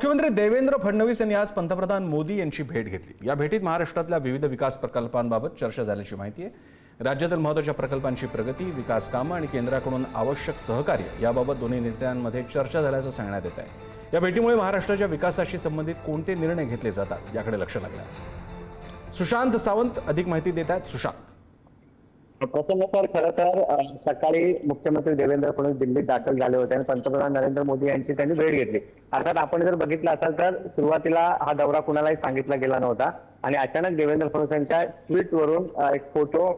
मुख्यमंत्री देवेंद्र फडणवीस यांनी आज पंतप्रधान मोदी यांची भेट घेतली। या भेटीत महाराष्ट्रातल्या विविध विकास प्रकल्पांबाबत चर्चा झाल्याची माहिती आहे। राज्यातील महत्त्वाच्या प्रकल्पांची प्रगती, विकास कामं आणि केंद्राकडून आवश्यक सहकार्य याबाबत दोन्ही नेत्यांमध्ये चर्चा झाल्याचं सांगण्यात येत आहे। या भेटीमुळे महाराष्ट्राच्या विकासाशी संबंधित कोणते निर्णय घेतले जातात याकडे लक्ष लागलं आहे। सुशांत सावंत अधिक माहिती देत आहेत। सुशांत, प्रसन्न सर, खरं तर सकाळी मुख्यमंत्री देवेंद्र फडणवीस दिल्लीत दाखल झाले होते आणि पंतप्रधान नरेंद्र मोदी यांची त्यांनी भेट घेतली। अर्थात आपण जर बघितलं असाल तर सुरुवातीला हा दौरा कुणालाही सांगितला गेला नव्हता आणि अचानक देवेंद्र फडणवीस यांच्या ट्विटवरून एक फोटो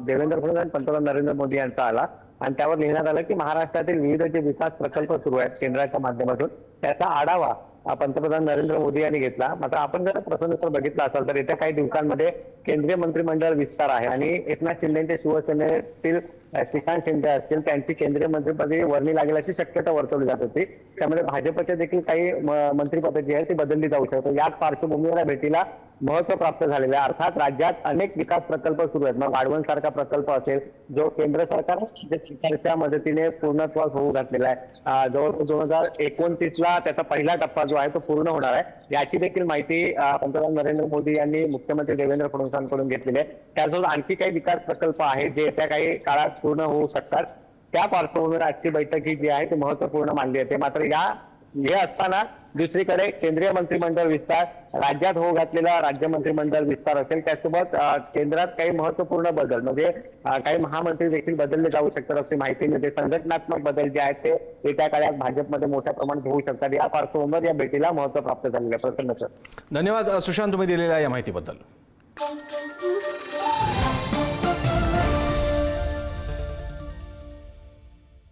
देवेंद्र फडणवीस आणि पंतप्रधान नरेंद्र मोदी यांचा आला आणि त्यावर लिहिण्यात आलं की महाराष्ट्रातील विविध जे विकास प्रकल्प सुरू आहेत केंद्राच्या माध्यमातून त्याचा आढावा पंतप्रधान नरेंद्र मोदी यांनी घेतला। मात्र आपण जर प्रसन्न बघितलं असाल तर येत्या काही दिवसांमध्ये केंद्रीय मंत्रिमंडळ विस्तार आहे आणि एकनाथ शिंदेचे शिवसेनेतील श्रीकांत शिंदे असतील त्यांची केंद्रीय मंत्रिपदी वर्णी लागेल अशी शक्यता वर्तवली जात होती। त्यामुळे भाजपचे देखील काही मंत्रिपदे जी आहेत ती बदलली जाऊ शकते। याच पार्श्वभूमीवर भेटीला महत्व प्राप्त झालेलं आहे। अर्थात राज्यात अनेक विकास प्रकल्प सुरू आहेत। मग वाढवण सारखा प्रकल्प असेल जो केंद्र सरकारच्या मदतीने पूर्णत्वास होऊ घातलेला आहे। जवळपास 2029 ला त्याचा पहिला टप्पा जो आहे तो पूर्ण होणार आहे। याची देखील माहिती पंतप्रधान नरेंद्र मोदी यांनी मुख्यमंत्री देवेंद्र फडणवीसांकडून घेतलेली आहे। त्यासोबत आणखी काही विकास प्रकल्प आहेत जे येत्या काही काळात पूर्ण होऊ शकतात। त्या पार्श्वभूमीवर आजची बैठक ही जी आहे ती महत्वपूर्ण मानली जाते। मात्र हे असताना दुसरीकडे केंद्रीय मंत्रिमंडळ विस्तार, राज्यात होऊ घातलेला राज्य मंत्रिमंडळ विस्तार असेल त्यासोबत केंद्रात काही महत्वपूर्ण बदल म्हणजे काही महामंत्री देखील बदलले जाऊ शकतात अशी माहिती मिळते। संघटनात्मक बदल जे आहेत ते येत्या काळात भाजपमध्ये मोठ्या प्रमाणात होऊ शकतात। या पार्श्वभूमीवर या भेटीला महत्व प्राप्त झालेलं आहे। प्रसन्न सर, धन्यवाद सुशांत, तुम्ही दिलेल्या या माहितीबद्दल।